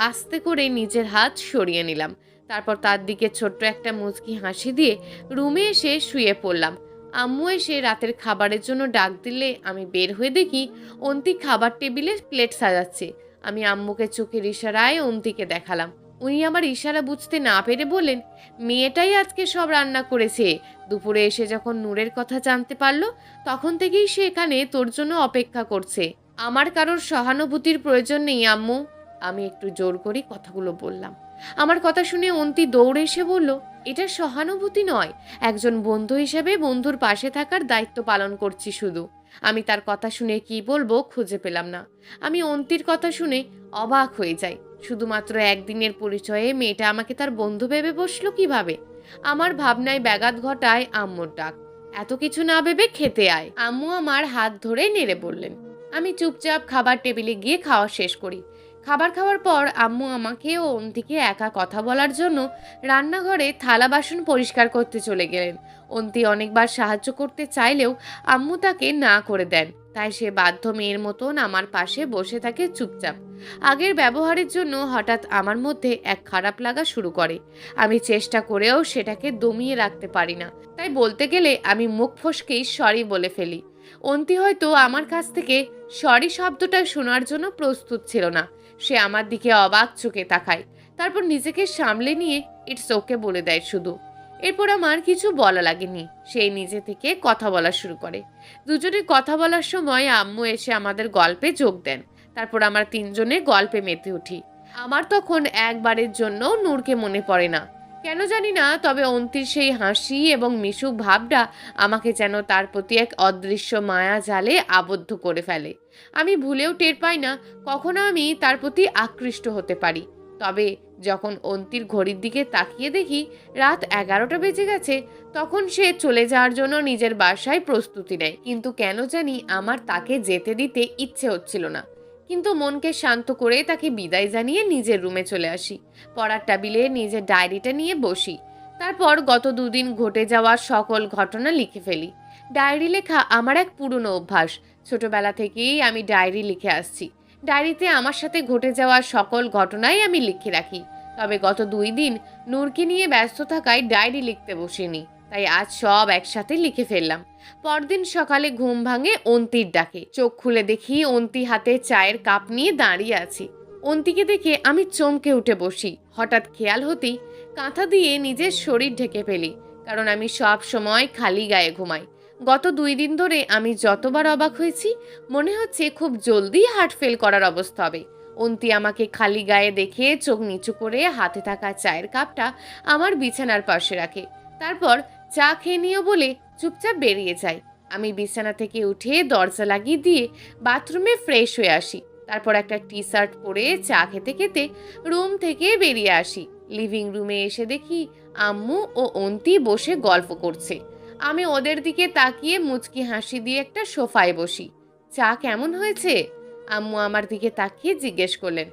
[SPEAKER 1] আস্তে করে নিজের হাত সরিয়ে নিলাম। তারপর তার দিকে ছোট্ট একটা মুচকি হাসি দিয়ে রুমে এসে শুয়ে পড়লাম। আম্মু এসে রাতের খাবারের জন্য ডাক দিলে আমি বের হয়ে দেখি অন্তি খাবার টেবিলে প্লেট সাজাচ্ছে। আমি আম্মুকে চোখের ইশারায় অন্তিকে দেখালাম। উনি আমার ইশারা বুঝতে না পেরে বললেন, মেয়েটাই আজকে সব রান্না করেছে। দুপুরে এসে যখন নূরের কথা জানতে পারলো, তখন থেকেই সে এখানে তোর জন্য অপেক্ষা করছে। আমার কারোর সহানুভূতির প্রয়োজন নেই আম্মু। আমি একটু জোর করে কথাগুলো বললাম। আমার কথা শুনে অন্তি দৌড়ে এসে বলল, এটা সহানুভূতি নয়, একজন বন্ধু হিসেবে বন্ধুর পাশে থাকার দায়িত্ব পালন করছি শুধু। আমি তার কথা শুনে কি বলবো খুঁজে পেলাম না। আমি অন্তির কথা শুনে অবাক হয়ে যাই। শুধুমাত্র একদিনের পরিচয়ে মেয়েটা আমাকে তার বন্ধু ভেবে বসলো কিভাবে? আমার ভাবনায় ব্যাঘাত ঘটায় আম্মুর ডাক, এত কিছু না ভেবে খেতে আয়। আম্মু আমার হাত ধরে নেড়ে বললেন। আমি চুপচাপ খাবার টেবিলে গিয়ে খাওয়া শেষ করি। খাবার খাওয়ার পর আম্মু আমাকে ও অন্তিকে একা কথা বলার জন্য রান্নাঘরে থালা বাসন পরিষ্কার করতে চলে গেলেন। অন্তি অনেকবার সাহায্য করতে চাইলেও আম্মু তাকে না করে দেন, তাই সে বাধ্য মেয়ের মতন আমার পাশে বসে থাকে চুপচাপ। আগের ব্যবহারের জন্য হঠাৎ আমার মধ্যে এক খারাপ লাগা শুরু করে। আমি চেষ্টা করেও সেটাকে দমিয়ে রাখতে পারি না, তাই বলতে গেলে আমি মুখ ফসকেই সরি বলে ফেলি। অন্তি হয়তো আমার কাছ থেকে সরি শব্দটা শোনার জন্য প্রস্তুত ছিল না। সে আমার দিকে অবাক চোখে তাকায়, তারপর নিজেকে সামলে নিয়ে ইটস ওকে বলে দেয় শুধু। এরপর আমার কিছু বলা লাগেনি, সেই নিজে থেকে কথা বলা শুরু করে। দুজনে কথা বলার সময় আম্মু এসে আমাদের গল্পে যোগ দেন। তারপর আমরা তিনজনে গল্পে মেতে উঠি। আমার তখন একবারের জন্য নূরকে মনে পড়ে না, কেন জানি না, তবে অন্তির সেই হাসি এবং মিশুক ভাবটা আমাকে যেন তার প্রতি এক অদৃশ্য মায়া জালে আবদ্ধ করে ফেলে। আমি ভুলেও টের পাই না কখনো আমি তার প্রতি আকৃষ্ট হতে পারি। তবে যখন অন্তির ঘড়ির দিকে তাকিয়ে দেখি রাত 11টা বেজে গেছে, তখন সে চলে যাওয়ার জন্য নিজের বাসায় প্রস্তুতি নেয়। কিন্তু কেন জানি আমার তাকে যেতে দিতে ইচ্ছে হচ্ছিল না, কিন্তু মনকে শান্ত করে তাকে বিদায় জানিয়ে নিজের রুমে চলে আসি। পড়ার টেবিলে নিজের ডায়েরিটা নিয়ে বসি। তারপর গত দুদিন ঘটে যাওয়া সকল ঘটনা লিখে ফেলি। ডায়েরি লেখা আমার এক পুরনো অভ্যাস। ছোটবেলা থেকেই আমি ডায়েরি লিখে আসছি। ডায়েরিতে আমার সাথে ঘটে যাওয়া সকল ঘটনাই আমি লিখে রাখি। তবে গত 2 দিন নূরকে নিয়ে ব্যস্ত থাকায় ডায়েরি লিখতে বসিনি, তাই আজ সব একসাথে লিখে ফেললাম। পরদিন সকালে ঘুম ভাঙে অন্তির ডাকে। চোখ খুলে দেখি অন্তি হাতে চায়ের কাপ নিয়ে দাঁড়িয়ে আছে। অন্তিকে দেখে আমি চমকে উঠে বসি। হঠাৎ খেয়াল হতেই কাঁথা দিয়ে নিজের শরীর ঢেকে ফেলি, কারণ আমি সব সময় খালি গায়ে ঘুমাই। গত 2 দিন ধরে আমি যতবার অবাক হয়েছি, মনে হচ্ছে খুব জলদি হার্ট ফেল করার অবস্থা হবে। অন্তি আমাকে খালি গায়ে দেখে চোখ নিচু করে হাতে থাকা চায়ের কাপটা আমার বিছানার পাশে রাখে। তারপর চা খেয়ে নিও বলে চুপচাপ বেরিয়ে যায়। আমি বিছানা থেকে উঠে দরজা লাগিয়ে দিয়ে বাথরুমে ফ্রেশ হয়ে আসি। তারপর একটা টি শার্ট পরে চা খেতে খেতে রুম থেকে বেরিয়ে আসি। লিভিং রুমে এসে দেখি আম্মু ও অন্তি বসে গল্প করছে। আমি ওদের দিকে তাকিয়ে মুচকি হাসি দিয়ে একটা সোফায় বসি। চা কেমন হয়েছে? আম্মু আমার দিকে তাকিয়ে জিজ্ঞেস করলেন।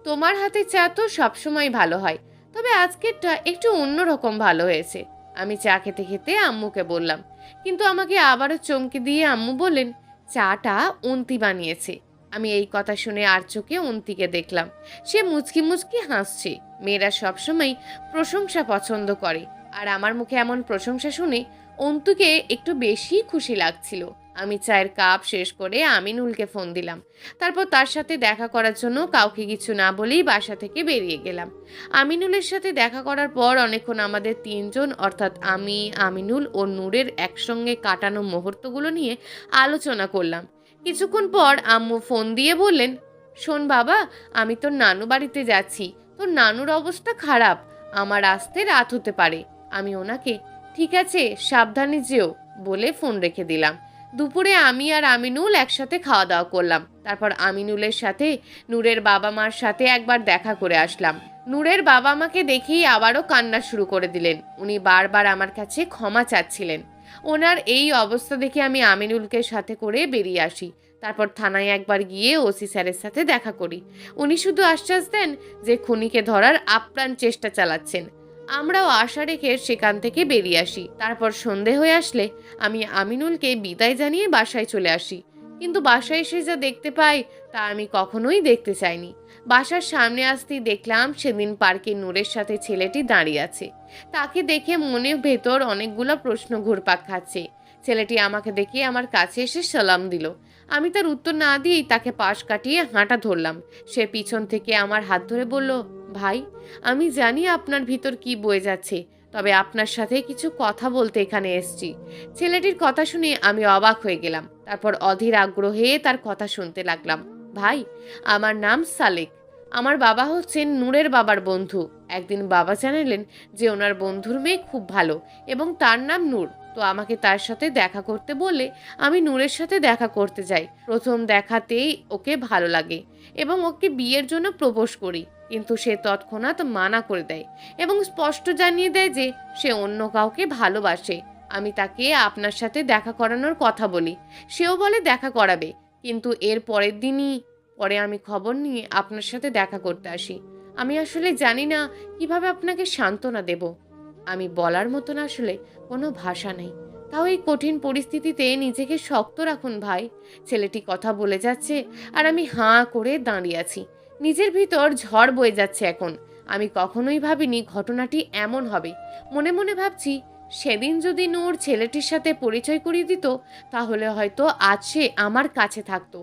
[SPEAKER 1] তোমার হাতে চা তো সবসময় ভালো হয়, তবে আজকেরটা একটু অন্যরকম ভালো হয়েছে, আমি চা খেতে খেতে আম্মুকে বললাম। কিন্তু আমাকে আবারও চমকে দিয়ে আম্মু বললেন, চাটা অন্তি বানিয়েছে। আমি এই কথা শুনে আর চোখে অন্তিকে দেখলাম। সে মুচকি মুচকি হাসছে। মেয়েরা সবসময় প্রশংসা পছন্দ করে, আর আমার মুখে এমন প্রশংসা শুনে অন্তুকে একটু বেশি খুশি লাগছিল। আমি চায়ের কাপ শেষ করে আমিনুলকে ফোন দিলাম। তারপর তার সাথে দেখা করার জন্য কাউকে কিছু না বলেই বাসা থেকে বেরিয়ে গেলাম। আমিনুলের সাথে দেখা করার পর অনেকক্ষণ আমাদের তিনজন, অর্থাৎ আমি, আমিনুল ও নূরের একসঙ্গে কাটানো মুহূর্তগুলো নিয়ে আলোচনা করলাম। কিছুক্ষণ পর আম্মু ফোন দিয়ে বললেন, শোন বাবা, আমি তোর নানু বাড়িতে যাচ্ছি। তোর নানুর অবস্থা খারাপ, আমার আসতে রাত হতে পারে। আমি ওনাকে ঠিক আছে, সাবধানে যেও বলে ফোন রেখে দিলাম। দুপুরে আমি আর আমিনুল একসাথে খাওয়া দাওয়া করলাম। তারপর আমিনুলের সাথে নূরের বাবা মার সাথে একবার দেখা করে আসলাম। নূরের বাবা মাকে দেখেই আবারও কান্না শুরু করে দিলেন। উনি বারবার আমার কাছে ক্ষমা চাচ্ছিলেন। ওনার এই অবস্থা দেখে আমি আমিনুলকে সাথে করে বেরিয়ে আসি। তারপর থানায় একবার গিয়ে ওসি স্যারের সাথে দেখা করি। উনি শুধু আশ্বাস দেন যে খুনিকে ধরার আপ্রাণ চেষ্টা চালাচ্ছেন। আমরাও আশা রেখে সেখান থেকে বেরিয়ে আসি। তারপর সন্ধে হয়ে আসলে আমি আমিনুলকে বিদায় জানিয়ে বাসায় চলে আসি। কিন্তু বাসায় এসে যা দেখতে পাই তা আমি কখনোই দেখতে চাইনি। বাসার সামনে আসতেই দেখলাম সেদিন পার্কে নূরের সাথে ছেলেটি দাঁড়িয়ে আছে। তাকে দেখে মনের ভেতর অনেকগুলো প্রশ্ন ঘুরপাক খাচ্ছে। ছেলেটি আমাকে দেখে আমার কাছে এসে সালাম দিল। আমি তার উত্তর না দিয়েই তাকে পাশ কাটিয়ে হাঁটা ধরলাম। সে পিছন থেকে আমার হাত ধরে বলল, ভাই, আমি জানি আপনার ভিতর কি বয়ে যাচ্ছে, তবে আপনার সাথে কিছু কথা বলতে এখানে এসেছি। ছেলেটির কথা শুনে আমি অবাক হয়ে গেলাম। তারপর অধীর আগ্রহে তার কথা শুনতে লাগলাম। ভাই, আমার নাম সালেক। আমার বাবা হচ্ছেন নূরের বাবার বন্ধু। একদিন বাবা জানালেন যে ওনার বন্ধুর মেয়ে খুব ভালো এবং তার নাম নূর। তো আমাকে তার সাথে দেখা করতে বলে আমি নূরের সাথে দেখা করতে যাই। প্রথম দেখাতেই ওকে ভালো লাগে এবং ওকে বিয়ের জন্য প্রপোজ করি, কিন্তু সে তৎক্ষণাৎ মানা করে দেয় এবং স্পষ্ট জানিয়ে দেয় যে সে অন্য কাউকে ভালোবাসে। আমি তাকে আপনার সাথে দেখা করানোর কথা বলি। সেও বলে দেখা করাবে, কিন্তু এর পরে আমি খবর নিয়ে আপনার সাথে দেখা করতে আসি। আমি আসলে জানি না কিভাবে আপনাকে সান্ত্বনা দেব। আমি বলার মতন আসলে কোনো ভাষা নেই। তাও এই কঠিন পরিস্থিতিতে নিজেকে শক্ত রাখুন ভাই। ছেলেটি কথা বলে যাচ্ছে আর আমি হাঁ করে দাঁড়িয়ে আছি। নিজের ভিতর ঝড় বয়ে যাচ্ছে এখন। আমি কখনোই ভাবিনি ঘটনাটি এমন হবে। মনে মনে ভাবছি, সেদিন যদি নূর ছেলেটির সাথে পরিচয় করিয়ে দিত, তাহলে হয়তো আজ সে আমার কাছে থাকতো।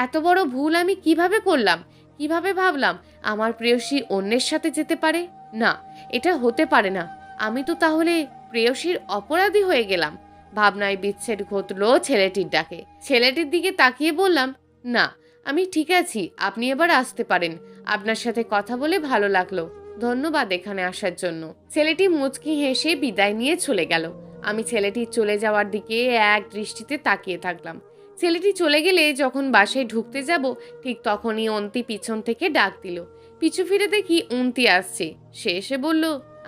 [SPEAKER 1] এত বড় ভুল আমি কিভাবে করলাম? কিভাবে ভাবলাম আমার প্রেয়সী অন্যের সাথে যেতে পারে? না, এটা হতে পারে না। আমি তো তাহলে প্রেয়সীর অপরাধী হয়ে গেলাম। ভাবনায় বিচ্ছেদ ঘটলো ছেলেটির ডাকে। ছেলেটির দিকে তাকিয়ে বললাম, না, আমি ঠিক আছি, আপনি এবার আসতে পারেন। আপনার সাথে কথা বলে ভালো লাগলো। ধন্যবাদ এখানে আসার জন্য। ছেলেটি মুচকি হেসে বিদায় নিয়ে চলে গেল। আমি ছেলেটির চলে যাওয়ার দিকে এক দৃষ্টিতে তাকিয়ে থাকলাম। ছেলেটি চলে গেলে যখন বাসায় ঢুকতে যাব, ঠিক তখনই অন্তি পিছন থেকে ডাক দিল। পিছু ফিরে দেখি অন্তি আসছে। সে এসে বলল,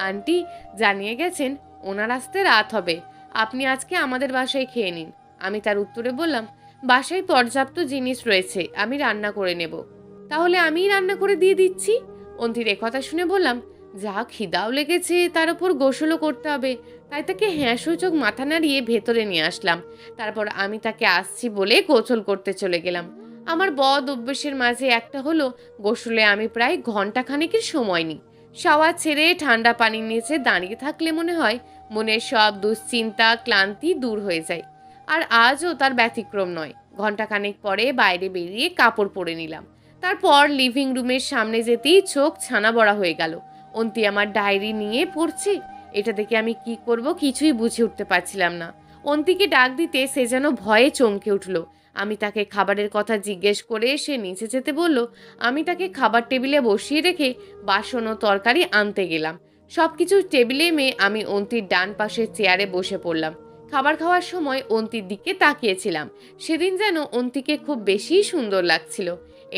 [SPEAKER 1] আন্টি জানিয়ে গেছেন ওনার আসতে রাত হবে, আপনি আজকে আমাদের বাসায় খেয়ে নিন। আমি তার উত্তরে বললাম, বাসায় পর্যাপ্ত জিনিস রয়েছে, আমি রান্না করে নেব। তাহলে আমিই রান্না করে দিয়ে দিচ্ছি। অন্তির কথা শুনে বললাম, যা খিদাও লেগেছে, তার উপর গোসলও করতে হবে, তাই তাকে হ্যাঁ সূচক মাথা নাড়িয়ে ভেতরে নিয়ে আসলাম। তারপর আমি তাকে আসছি বলে গোসল করতে চলে গেলাম। আমার বদ অভ্যেসের মাঝে একটা হলো, গোসলে আমি প্রায় ঘন্টাখানেকের সময় নিই। শাওয়ার ছেড়ে ঠান্ডা পানির নিচে দাঁড়িয়ে থাকলে মনে হয় মনের সব দুশ্চিন্তা ক্লান্তি দূর হয়ে যায়। আর আজও তার ব্যতিক্রম নয়। ঘন্টাখানেক পরে বাইরে বেরিয়ে কাপড় পরে নিলাম। তারপর লিভিং রুমের সামনে যেতেই চোখ ছানা বড়া হয়ে গেল। অন্তি আমার ডায়েরি নিয়ে পড়ছে। এটা দেখে আমি কি করব কিছুই বুঝে উঠতে পারছিলাম না। অন্তিকে ডাক দিতে সে যেন ভয়ে চমকে উঠল। আমি তাকে খাবারের কথা জিজ্ঞেস করে সে নিচে যেতে বলল। আমি তাকে খাবার টেবিলে বসিয়ে রেখে বাসন ও তরকারি আনতে গেলাম। সবকিছু টেবিলে এনে আমি অন্তির ডান পাশের চেয়ারে বসে পড়লাম। খাবার খাওয়ার সময় অন্তির দিকে তাকিয়েছিলাম। সেদিন যেন অন্তিকে খুব বেশি সুন্দর লাগছিল।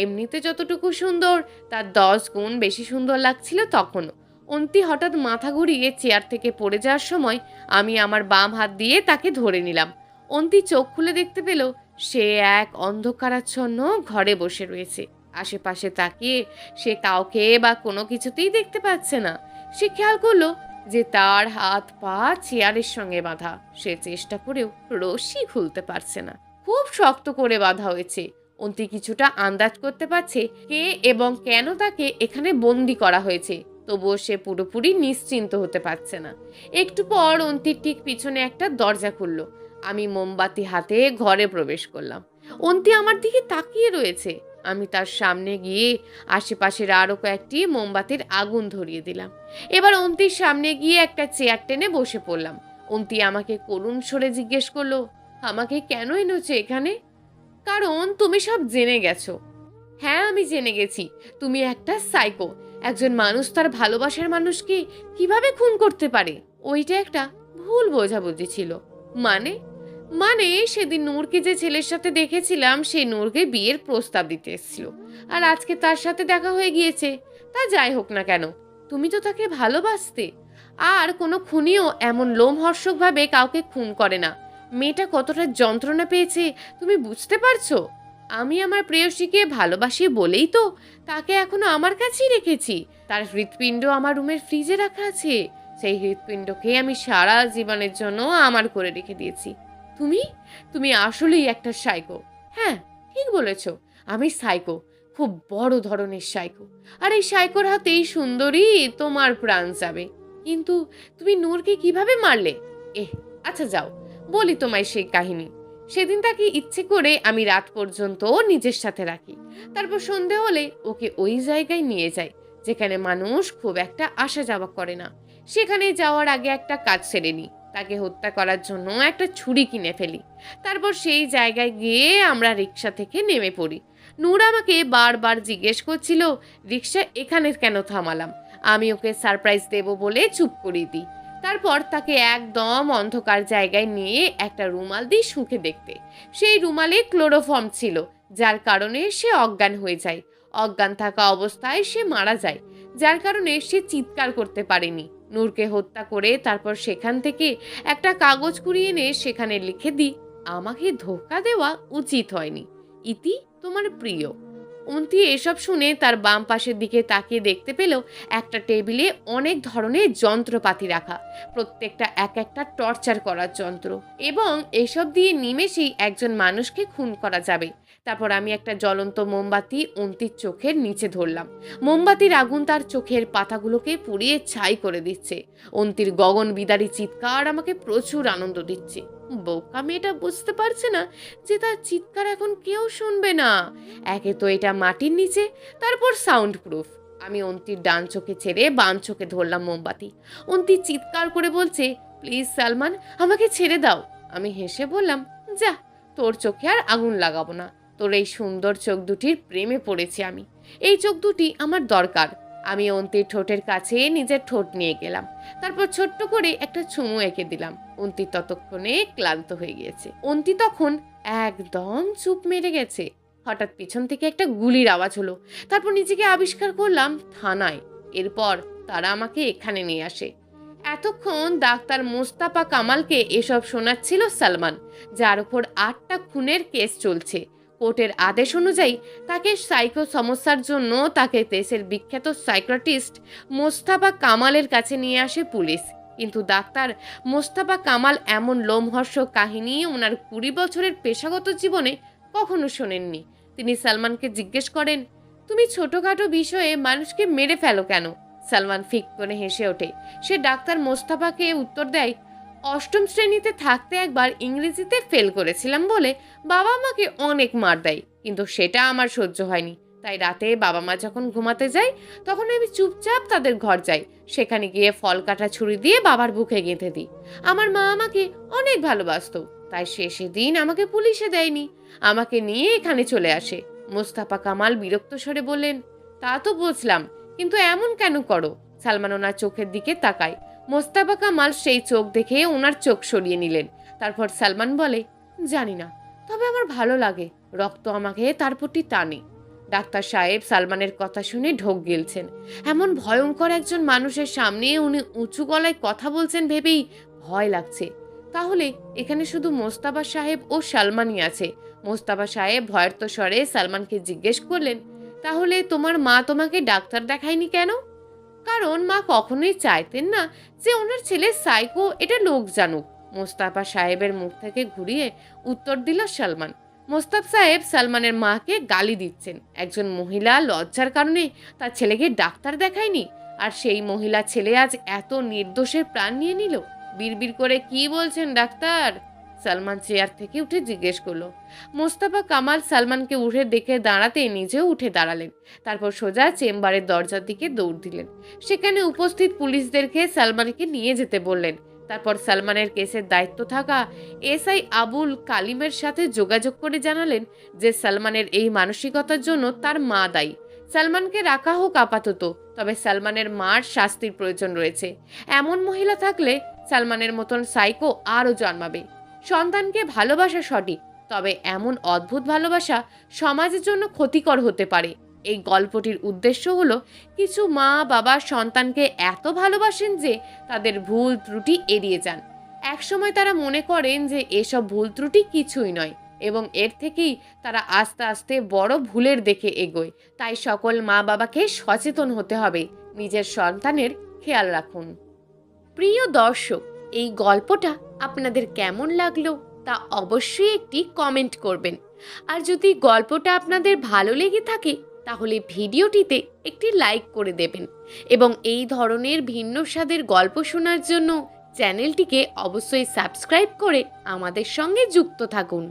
[SPEAKER 1] এমনিতে যতটুকু সুন্দর, তার 10 গুণ বেশি সুন্দর লাগছিল তখনও। অন্তি হঠাৎ মাথা ঘুরিয়ে চেয়ার থেকে পড়ে যাওয়ার সময় আমি আমার বাম হাত দিয়ে তাকে ধরে নিলাম। অন্তি চোখ খুলে দেখতে পেল সে এক অন্ধকারাচ্ছন্ন ঘরে বসে রয়েছে। আশেপাশে তাকিয়ে সে কাউকে বা কোনো কিছুতেই দেখতে পাচ্ছে না। সে খেয়াল করলো যে তার হাত পা চেয়ারের সঙ্গে বাঁধা। সে চেষ্টা করেও রশি খুলতে পারছে না, খুব শক্ত করে বাঁধা হয়েছে। অন্তি কিছুটা আন্দাজ করতে পারছে কে এবং কেন তাকে এখানে বন্দি করা হয়েছে, তবুও সে পুরোপুরি নিশ্চিন্ত হতে পারছে না। একটু পর অন্তির ঠিক পিছনে একটা দরজা খুলল। আমি মোমবাতি হাতে ঘরে প্রবেশ করলাম। অন্তি আমার দিকে তাকিয়ে রয়েছে। আমি তার সামনে গিয়ে আশেপাশের আরো কয়েকটি মোমবাতির আগুন ধরিয়ে দিলাম। এবার অন্তির সামনে গিয়ে একটা চেয়ার টেনে বসে পড়লাম। অন্তি আমাকে করুণ স্বরে জিজ্ঞেস করলো, আমাকে কেন এনেছো এখানে? কারণ তুমি সব জেনে গেছো। হ্যাঁ, আমি জেনে গেছি তুমি একটা সাইকো। একজন মানুষ তার ভালোবাসার মানুষকে কিভাবে খুন করতে পারে? ওইটা একটা ভুল বোঝাবুঝি ছিল। মানে মানে সেদিন নূরকে যে ছেলের সাথে দেখেছিলাম, সেই নূরকে বিয়ের প্রস্তাব দিতে এসেছিল, আর আজকে তার সাথে দেখা হয়ে গিয়েছে। তা যাই হোক না কেন, তুমি তো তাকে ভালোবাসতে। আর কোনো খুনিও এমন লোমহর্ষকভাবে কাউকে খুন করে না। মেয়েটা কতটা যন্ত্রণা পেয়েছে তুমি বুঝতে পারছো? আমি আমার প্রেয়সীকে ভালোবাসি বলেই তো তাকে এখনো আমার কাছেই রেখেছি। তার হৃৎপিণ্ড আমার রুমের ফ্রিজে রাখা আছে। সেই হৃৎপিণ্ডকে আমি সারা জীবনের জন্য আমার করে রেখে দিয়েছি। তুমি তুমি আসলেই একটা সাইকো। হ্যাঁ, ঠিক বলেছ, আমি সাইকো, খুব বড় ধরনের সাইকো। আর এই সাইকোর হাতেই সুন্দরী তোমার প্রাণ যাবে। কিন্তু তুমি নূরকে কিভাবে মারলে? আচ্ছা যাও, বলি তোমায় সেই কাহিনী। সেদিন তাকে ইচ্ছে করে আমি রাত পর্যন্ত নিজের সাথে রাখি। তারপর সন্ধে হলে ওকে ওই জায়গায় নিয়ে যাই যেখানে মানুষ খুব একটা আসা যাওয়া করে না। সেখানে যাওয়ার আগে একটা কাজ সেরে নিই, তাকে হত্যা করার জন্য একটা ছুরি কিনে ফেলি। তারপর সেই জায়গায় গিয়ে আমরা রিক্সা থেকে নেমে পড়ি। নূর আমাকে বারবার জিজ্ঞেস করছিল রিক্সা এখানে কেন থামালাম। আমি ওকে সারপ্রাইজ দেব বলে চুপ করিয়ে দিই। তারপর তাকে একদম অন্ধকার জায়গায় নিয়ে একটা রুমাল দিয়ে শুঁকে দেখতে। সেই রুমালে ক্লোরোফর্ম ছিল, যার কারণে সে অজ্ঞান হয়ে যায়। অজ্ঞান থাকা অবস্থায় সে মারা যায়, যার কারণে সে চিৎকার করতে পারেনি। নূরকে হত্যা করে তারপর সেখান থেকে একটা কাগজ কুড়িয়ে এনে সেখানে লিখে দিই, আমাকে ধোঁকা দেওয়া উচিত হয়নি, ইতি তোমার প্রিয়। অন্তি এসব শুনে তার বাম পাশের দিকে তাকিয়ে দেখতে পেল একটা টেবিলে অনেক ধরনের যন্ত্রপাতি রাখা, প্রত্যেকটা এক একটা টর্চার করার যন্ত্র, এবং এসব দিয়ে নিমেষেই একজন মানুষকে খুন করা যাবে। তারপর আমি একটা জ্বলন্ত মোমবাতি অন্তির চোখের নিচে ধরলাম। মোমবাতির আগুন তার চোখের পাতাগুলোকে পুড়িয়ে ছাই করে দিচ্ছে। অন্তির গগন বিদারী চিৎকার আমাকে প্রচুর আনন্দ দিচ্ছে। বোকা মেয়েটা বুঝতে পারছে না যে তার চিৎকার এখন কেউ শুনবে না। একে তো এটা মাটির নিচে, তারপর সাউন্ড প্রুফ। আমি অন্তির ডান চোখে ছেড়ে বাম চোখে ধরলাম মোমবাতি। অন্তি চিৎকার করে বলছে, প্লিজ সালমান, আমাকে ছেড়ে দাও। আমি হেসে বললাম, যা, তোর চোখে আর আগুন লাগাবো না। তোর এই সুন্দর চোখ দুটির প্রেমে পড়েছি আমি। এই চোখ দুটি আমার দরকার। আমি অন্তির ঠোঁটের কাছে নিজের ঠোঁট নিয়ে গেলাম, তারপর ছোট্ট করে একটা চুমু এঁকে দিলাম। অন্তি ততক্ষণে ক্লান্ত হয়ে গিয়েছে। অন্তি তখন একদম চুপ মেরে গেছে। হঠাৎ পিছন থেকে একটা গুলির আওয়াজ হলো। তারপর নিজেকে আবিষ্কার করলাম থানায়। এরপর তারা আমাকে এখানে নিয়ে আসে। এতক্ষণ ডাক্তার মোস্তাফা কামালকে এসব শোনাচ্ছিল সালমান, যার উপর 8টা খুনের কেস চলছে। কোর্টের আদেশ অনুযায়ী তাকে সাইকো সমস্যার জন্য তাকে দেশের বিখ্যাত সাইকিয়াট্রিস্ট মোস্তাফা কামালের কাছে নিয়ে আসে পুলিশ। কিন্তু ডাক্তার মোস্তাফা কামাল এমন লোমহর্ষক কাহিনী ওনার 20 বছরের পেশাগত জীবনে কখনো শোনেননি। তিনি সালমানকে জিজ্ঞেস করেন, তুমি ছোটখাটো বিষয়ে মানুষকে মেরে ফেলো কেন? সালমান ফিক করে হেসে ওঠে। সে ডাক্তার মোস্তাফাকে উত্তর দেয়, 8ম শ্রেণীতে থাকতে একবার ইংরেজিতে ফেল করেছিলাম বলে বাবা আমাকে অনেক মার দেয়, কিন্তু সেটা আমার সহ্য হয়নি। তাই রাতে বাবা মা যখন ঘুমাতে যায় তখন আমি চুপচাপ তাদের ঘর যাই। সেখানে গিয়ে ফল কাটা ছুরি দিয়ে বাবার বুকে গেঁথে দিই। আমার মা আমাকে অনেক ভালোবাসতো, তাই সে সেদিন আমাকে পুলিশে দেয়নি, আমাকে নিয়ে এখানে চলে আসে। মোস্তাফা কামাল বিরক্ত স্বরে বললেন, তা তো বুঝলাম, কিন্তু এমন কেন করো? সালমান ওনার চোখের দিকে তাকায়। মোস্তাফা কামাল সেই চোখ দেখে ওনার চোখ সরিয়ে নিলেন। তারপর সালমান বলে, জানি না, তবে আমার ভালো লাগে, রক্ত আমাকে তার প্রতি টানে। ডাক্তার সাহেব সালমানের কথা শুনে ঢোক গিলছেন। এমন ভয়ঙ্কর একজন মানুষের সামনে উনি উঁচু গলায় কথা বলছেন ভেবেই ভয় লাগছে। তাহলে এখানে শুধু মোস্তাফা সাহেব ও সালমানই আছে। মোস্তাফা সাহেব ভয়ার্ত স্বরে সালমানকে জিজ্ঞেস করলেন, তাহলে তোমার মা তোমাকে ডাক্তার দেখায়নি কেন? কারণ মা কখনোই চাইতেন না যে ওনার ছেলে সাইকো এটা লোক জানুক। মোস্তাফা সাহেবের মুখ থেকে ঘুরিয়ে উত্তর দিল সালমান। মোস্তাফ সাহেব সালমানের মাকে গালি দিচ্ছেন। একজন মহিলা লজ্জার কারণে তার ছেলেকে ডাক্তার দেখায়নি, আর সেই মহিলা ছেলে আজ এত নির্দোষের প্রাণ নিয়ে নিল। বিড়বিড় করে কি বলছেন ডাক্তার? সালমান চেয়ার থেকে উঠে জিজ্ঞেস করলো। মোস্তাফা কামাল সালমানকে উঠে দেখে দাঁড়াতে নিজেও উঠে দাঁড়ালেন। তারপর সোজা চেম্বারের দরজার দিকে দৌড় দিলেন। সেখানে উপস্থিত পুলিশদেরকে সালমানকে নিয়ে যেতে বললেন। তারপর সালমানের কেসের দায়িত্ব থাকা এসআই আবুল কালিমের সাথে যোগাযোগ করে জানালেন যে সালমানের এই মানসিকতার জন্য তার মা দায়ী। সালমানকে রাখা হোক আপাতত, তবে সালমানের মার শাস্তির প্রয়োজন রয়েছে। এমন মহিলা থাকলে সালমানের মতন সাইকো আরও জন্মাবে। সন্তানকে ভালোবাসা সঠিক, তবে এমন অদ্ভুত ভালোবাসা সমাজের জন্য ক্ষতিকর হতে পারে। এই গল্পটির উদ্দেশ্য হলো, কিছু মা বাবা সন্তানকে এত ভালোবাসেন যে তাদের ভুল ত্রুটি এড়িয়ে যান। একসময় তারা মনে করেন যে এসব ভুল ত্রুটি কিছুই নয়, এবং এর থেকেই তারা আস্তে আস্তে বড় ভুলের দিকে এগোয়। তাই সকল মা বাবাকে সচেতন হতে হবে। নিজের সন্তানের খেয়াল রাখুন। প্রিয় দর্শক, এই গল্পটা আপনাদের কেমন লাগলো তা অবশ্যই একটি কমেন্ট করবেন। আর যদি গল্পটা আপনাদের ভালো লেগে থাকে তাহলে ভিডিওটিতে একটি লাইক করে দেবেন, এবং এই ধরনের ভিন্ন স্বাদের গল্প শোনার জন্য চ্যানেলটিকে অবশ্যই সাবস্ক্রাইব করে আমাদের সঙ্গে যুক্ত থাকুন।